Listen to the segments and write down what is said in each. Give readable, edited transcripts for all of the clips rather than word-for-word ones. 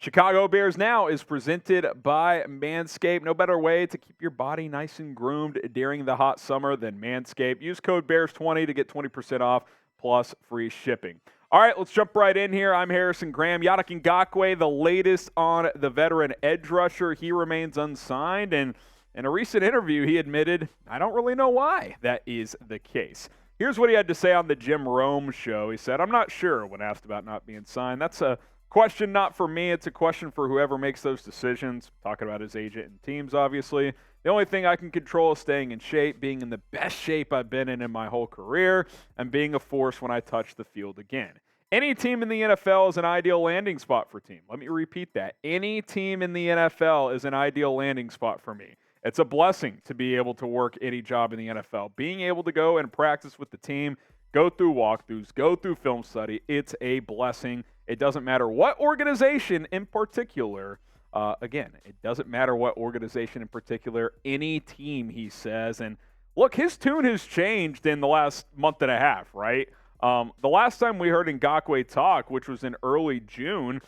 Chicago Bears Now is presented by Manscaped. No better way to keep your body nice and groomed during the hot summer than Manscaped. Use code BEARS20 to get 20% off plus free shipping. All right, let's jump right in here. I'm Harrison Graham. Yannick Ngakoue, the latest on the veteran edge rusher. He remains unsigned, and in a recent interview, he admitted, I don't really know why that is the case. Here's what he had to say on the Jim Rome show. He said, I'm not sure when asked about not being signed. That's a question not for me. It's a question for whoever makes those decisions. Talking about his agent and teams, obviously. The only thing I can control is staying in shape, being in the best shape I've been in my whole career, and being a force when I touch the field again. Any team in the NFL is an ideal landing spot for a team. Let me repeat that. Any team in the NFL is an ideal landing spot for me. It's a blessing to be able to work any job in the NFL. Being able to go and practice with the team, go through walkthroughs, go through film study, it's a blessing. It doesn't matter what organization in particular. Again, it doesn't matter what organization in particular, any team, he says. And look, his tune has changed in the last month and a half, right? The last time we heard Ngakoue talk, which was in early June,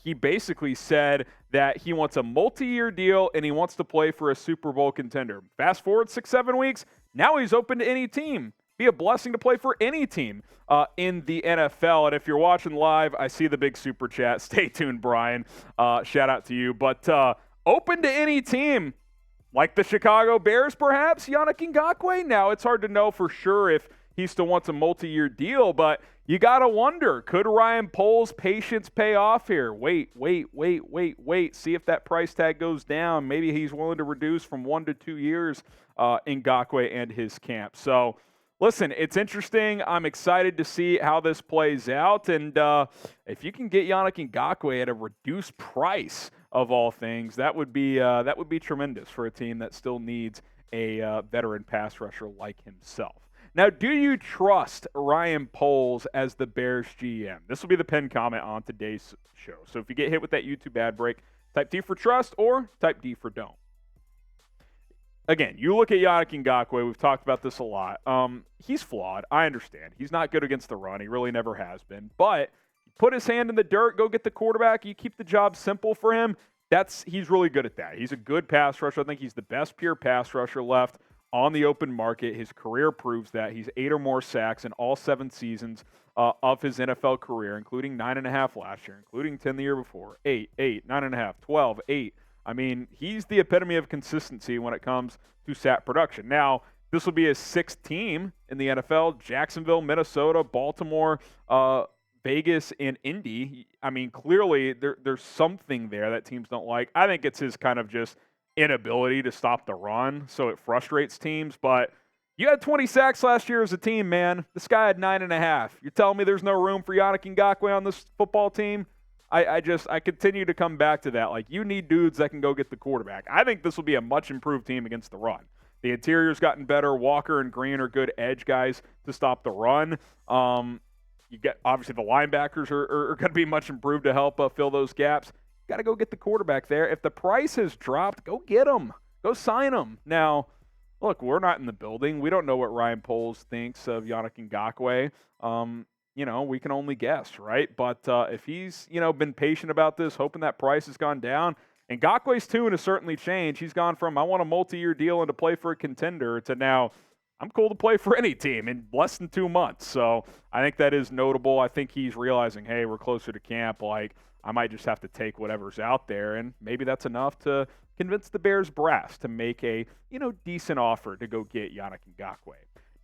he basically said that he wants a multi-year deal and he wants to play for a Super Bowl contender. Fast forward 6-7 weeks, now he's open to any team. Be a blessing to play for any team in the NFL. And if you're watching live, I see the big super chat. Stay tuned, Brian. Shout out to you. But open to any team, like the Chicago Bears, perhaps, Yannick Ngakoue. Now, it's hard to know for sure if he still wants a multi-year deal, but you got to wonder, could Ryan Poles' patience pay off here? Wait. See if that price tag goes down. Maybe he's willing to reduce from 1 to 2 years Ngakoue and his camp. So, listen, it's interesting. I'm excited to see how this plays out. And if you can get Yannick Ngakoue at a reduced price of all things, that would be tremendous for a team that still needs a veteran pass rusher like himself. Now, do you trust Ryan Poles as the Bears GM? This will be the pinned comment on today's show. So if you get hit with that YouTube ad break, type D for trust or type D for don't. Again, you look at Yannick Ngakoue, we've talked about this a lot. He's flawed. I understand. He's not good against the run. He really never has been. But put his hand in the dirt, go get the quarterback, you keep the job simple for him. He's really good at that. He's a good pass rusher. I think he's the best pure pass rusher left on the open market. His career proves that. He's 8 or more sacks in all 7 seasons of his NFL career, including 9.5 last year, including 10 the year before, 8, 9.5, 12, 8. I mean, he's the epitome of consistency when it comes to sack production. Now, this will be his 6th team in the NFL: Jacksonville, Minnesota, Baltimore, Vegas, and Indy. I mean, clearly there's something there that teams don't like. I think it's his kind of just inability to stop the run, so it frustrates teams. But you had 20 sacks last year as a team, man. This guy had 9.5. You're telling me there's no room for Yannick Ngakoue on this football team? I continue to come back to that. Like, you need dudes that can go get the quarterback. I think this will be a much improved team against the run. The interior's gotten better. Walker and Green are good edge guys to stop the run. You get, obviously, the linebackers are going to be much improved to help fill those gaps. Got to go get the quarterback there. If the price has dropped, go get him. Go sign him. Now, look, we're not in the building. We don't know what Ryan Poles thinks of Yannick Ngakoue. We can only guess, right? But if he's, been patient about this, hoping that price has gone down, and Ngakoue's tune has certainly changed. He's gone from, I want a multi-year deal and to play for a contender, to now, I'm cool to play for any team in less than 2 months. So I think that is notable. I think he's realizing, hey, we're closer to camp. Like, I might just have to take whatever's out there, and maybe that's enough to convince the Bears brass to make a, decent offer to go get Yannick Ngakoue.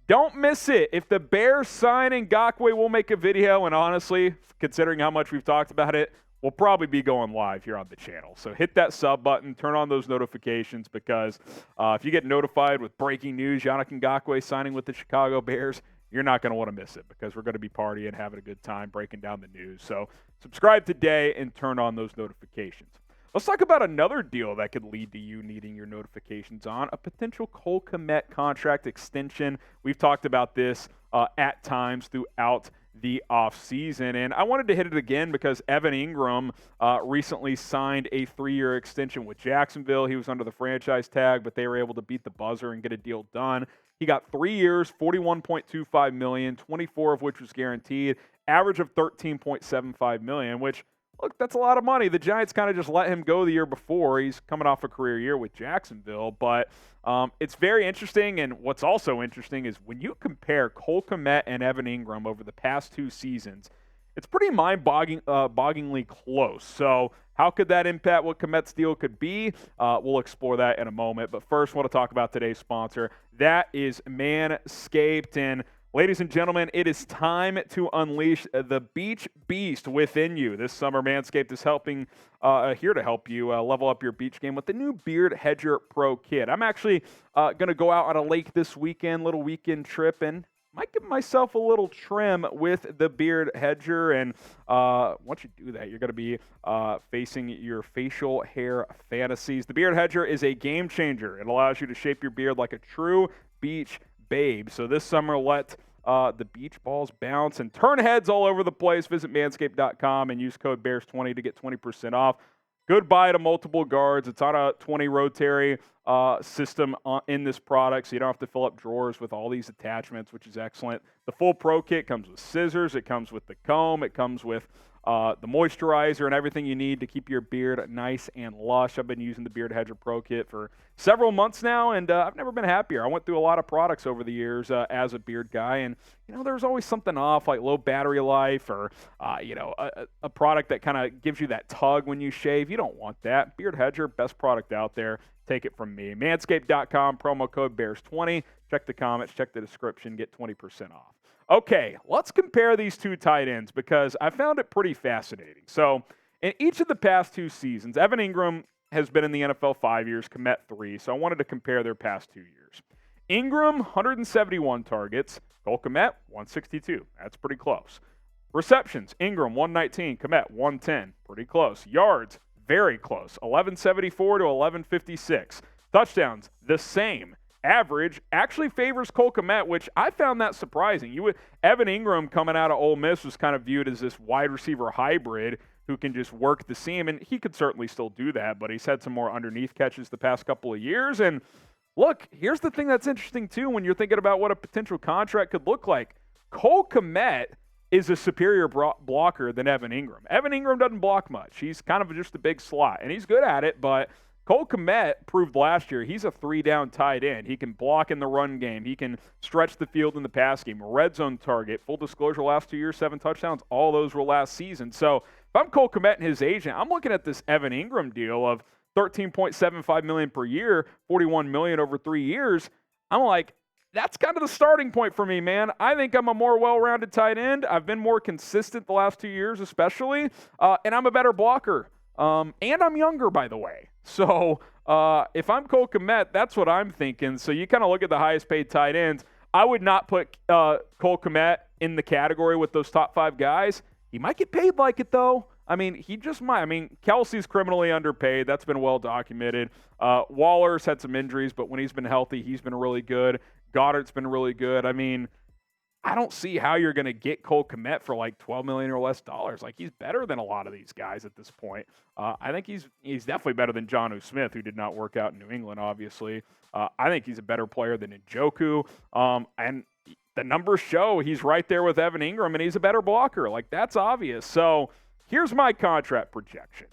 Don't miss it. If the Bears sign Ngakoue, we'll make a video, and honestly, considering how much we've talked about it, we'll probably be going live here on the channel. So hit that sub button, turn on those notifications, because if you get notified with breaking news, Yannick Ngakoue signing with the Chicago Bears, you're not going to want to miss it, because we're going to be partying, having a good time, breaking down the news. So subscribe today and turn on those notifications. Let's talk about another deal that could lead to you needing your notifications on, a potential Cole Kmet contract extension. We've talked about this at times throughout the offseason, and I wanted to hit it again because Evan Engram recently signed a 3-year extension with Jacksonville. He was under the franchise tag, but they were able to beat the buzzer and get a deal done. He got 3 years, $41.25 million, 24 of which was guaranteed, average of $13.75 million, which Look, that's a lot of money. The Giants kind of just let him go the year before. He's coming off a career year with Jacksonville, but it's very interesting. And what's also interesting is when you compare Cole Kmet and Evan Engram over the past 2 seasons, it's pretty mind-bogglingly close. So how could that impact what Kmet's deal could be? We'll explore that in a moment. But first, I want to talk about today's sponsor. That is Manscaped. And ladies and gentlemen, it is time to unleash the beach beast within you. This summer, Manscaped is here to help you level up your beach game with the new Beard Hedger Pro Kit. I'm actually going to go out on a lake this weekend, little weekend trip, and might give myself a little trim with the Beard Hedger. And once you do that, you're going to be facing your facial hair fantasies. The Beard Hedger is a game changer. It allows you to shape your beard like a true beach babe. So this summer, let the beach balls bounce and turn heads all over the place. Visit manscaped.com and use code BEARS20 to get 20% off. Goodbye to multiple guards. It's on a 20 rotary system in this product, so you don't have to fill up drawers with all these attachments, which is excellent. The full Pro Kit comes with scissors. It comes with the comb. It comes with the moisturizer and everything you need to keep your beard nice and lush. I've been using the Beard Hedger Pro Kit for several months now, and I've never been happier. I went through a lot of products over the years as a beard guy, and there's always something off, like low battery life or a product that kind of gives you that tug when you shave. You don't want that. Beard Hedger, best product out there. Take it from me. Manscaped.com, promo code BEARS20. Check the comments, check the description, get 20% off. Okay, let's compare these two tight ends because I found it pretty fascinating. So in each of the past 2 seasons, Evan Engram has been in the NFL 5 years, Kmet 3, so I wanted to compare their past 2 years. Engram, 171 targets, Cole Kmet, 162. That's pretty close. Receptions, Engram, 119, Kmet, 110. Pretty close. Yards, very close, 1174 to 1156. Touchdowns, the same. Average actually favors Cole Kmet, which I found that surprising. Evan Engram coming out of Ole Miss was kind of viewed as this wide receiver hybrid who can just work the seam, and he could certainly still do that, but he's had some more underneath catches the past couple of years. And look, here's the thing that's interesting too when you're thinking about what a potential contract could look like. Cole Kmet is a superior blocker than Evan Engram. Evan Engram doesn't block much. He's kind of just a big slot, and he's good at it, but Cole Kmet proved last year he's a 3-down tight end. He can block in the run game. He can stretch the field in the pass game. Red zone target. Full disclosure, last 2 years, 7 touchdowns. All those were last season. So if I'm Cole Kmet and his agent, I'm looking at this Evan Engram deal of $13.75 million per year, $41 million over 3 years. I'm like, that's kind of the starting point for me, man. I think I'm a more well-rounded tight end. I've been more consistent the last 2 years especially, and I'm a better blocker. And I'm younger, by the way. So if I'm Cole Kmet, that's what I'm thinking. So you kind of look at the highest paid tight ends. I would not put Cole Kmet in the category with those top 5 guys. He might get paid like it, though. I mean, he just might. I mean, Kelsey's criminally underpaid. That's been well documented. Waller's had some injuries, but when he's been healthy, he's been really good. Goddard's been really good. I mean, I don't see how you're going to get Cole Kmet for like $12 million or less dollars. Like, he's better than a lot of these guys at this point. I think he's definitely better than Jonnu Smith, who did not work out in New England, obviously. I think he's a better player than Njoku. And the numbers show he's right there with Evan Engram, and he's a better blocker. Like, that's obvious. So here's my contract projection.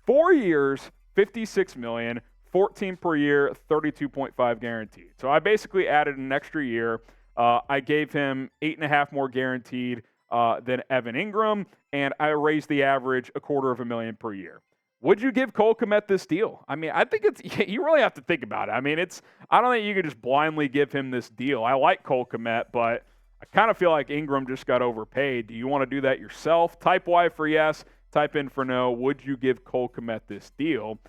4 years, $56 million, 14 per year, 32.5 guaranteed. So I basically added an extra year. I gave him 8.5 more guaranteed than Evan Engram, and I raised the average $250,000 per year. Would you give Cole Kmet this deal? I mean, I think you really have to think about it. I mean, I don't think you could just blindly give him this deal. I like Cole Kmet, but I kind of feel like Engram just got overpaid. Do you want to do that yourself? Type Y for yes, type in for no. Would you give Cole Kmet this deal?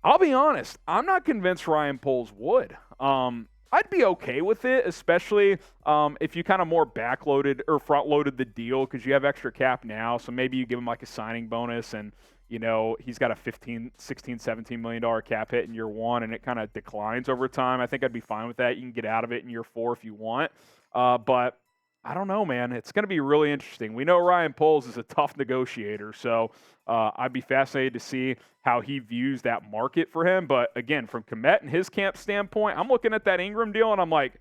I'll be honest, I'm not convinced Ryan Poles would. I'd be okay with it, especially if you kind of more backloaded or front-loaded the deal because you have extra cap now. So maybe you give him like a signing bonus and, he's got a $15, $16, $17 million cap hit in year 1 and it kind of declines over time. I think I'd be fine with that. You can get out of it in year 4 if you want. But I don't know, man. It's going to be really interesting. We know Ryan Poles is a tough negotiator, so I'd be fascinated to see how he views that market for him. But, again, from Kmet and his camp standpoint, I'm looking at that Engram deal, and I'm like,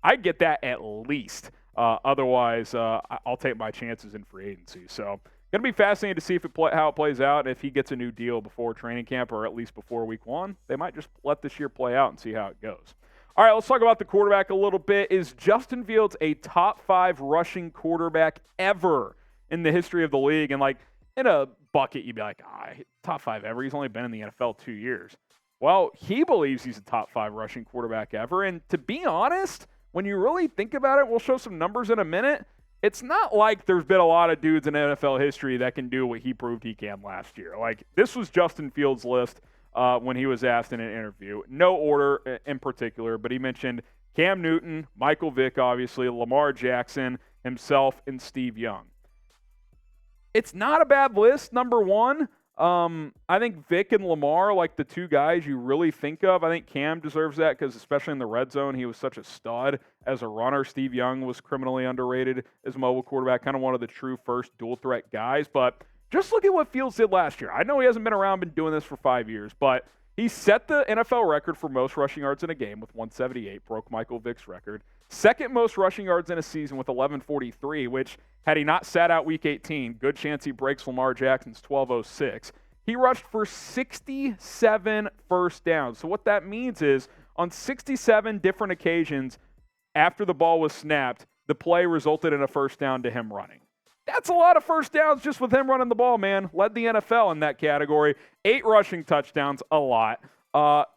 I get that at least. Otherwise, I'll take my chances in free agency. So Going to be fascinating to see how it plays out. If he gets a new deal before training camp or at least before week 1, they might just let this year play out and see how it goes. All right, let's talk about the quarterback a little bit. Is Justin Fields a top 5 rushing quarterback ever in the history of the league? And like in a bucket, you'd be like, top 5 ever. He's only been in the NFL 2 years. Well, he believes he's a top 5 rushing quarterback ever. And to be honest, when you really think about it, we'll show some numbers in a minute. It's not like there's been a lot of dudes in NFL history that can do what he proved he can last year. Like, this was Justin Fields' list when he was asked in an interview. No order in particular, but he mentioned Cam Newton, Michael Vick, obviously, Lamar Jackson, himself, and Steve Young. It's not a bad list, number 1. I think Vic and Lamar are like the 2 guys you really think of. I think Cam deserves that because especially in the red zone, he was such a stud as a runner. Steve Young was criminally underrated as a mobile quarterback, kind of one of the true first dual threat guys. But just look at what Fields did last year. I know he hasn't been around, been doing this for 5 years, but he set the NFL record for most rushing yards in a game with 178, broke Michael Vick's record. Second most rushing yards in a season with 1143, which, had he not sat out Week 18, good chance he breaks Lamar Jackson's 1206. He rushed for 67 first downs. So what that means is on 67 different occasions after the ball was snapped, the play resulted in a first down to him running. That's a lot of first downs just with him running the ball, man. Led the NFL in that category. 8 rushing touchdowns, a lot.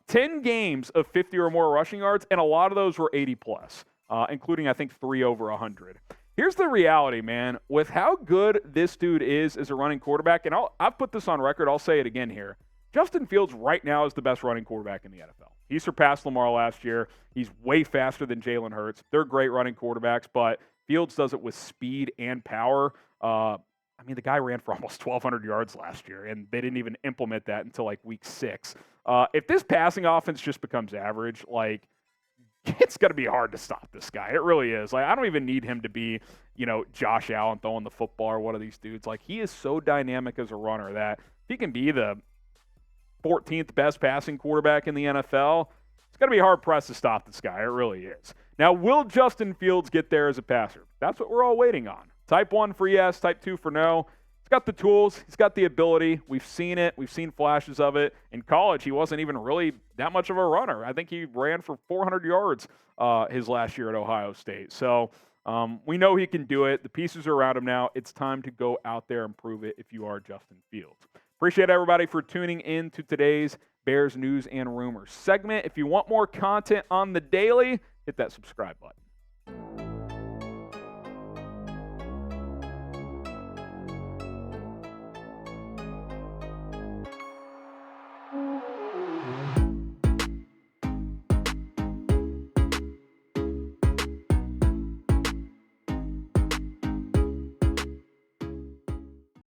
10 games of 50 or more rushing yards, and a lot of those were 80-plus, including, I think, 3 over 100. Here's the reality, man. With how good this dude is as a running quarterback, and I've put this on record, I'll say it again here. Justin Fields right now is the best running quarterback in the NFL. He surpassed Lamar last year. He's way faster than Jalen Hurts. They're great running quarterbacks, but Fields does it with speed and power. The guy ran for almost 1,200 yards last year, and they didn't even implement that until like week 6. If this passing offense just becomes average, it's going to be hard to stop this guy. It really is. I don't even need him to be, Josh Allen throwing the football or one of these dudes. He is so dynamic as a runner that if he can be the 14th best passing quarterback in the NFL, it's going to be hard-pressed to stop this guy. It really is. Now, will Justin Fields get there as a passer? That's what we're all waiting on. Type 1 for yes, type 2 for no. He's got the tools. He's got the ability. We've seen it. We've seen flashes of it. In college, he wasn't even really that much of a runner. I think he ran for 400 yards his last year at Ohio State. So we know he can do it. The pieces are around him now. It's time to go out there and prove it if you are Justin Fields. Appreciate everybody for tuning in to today's Bears News and Rumors segment. If you want more content on the daily, hit that subscribe button.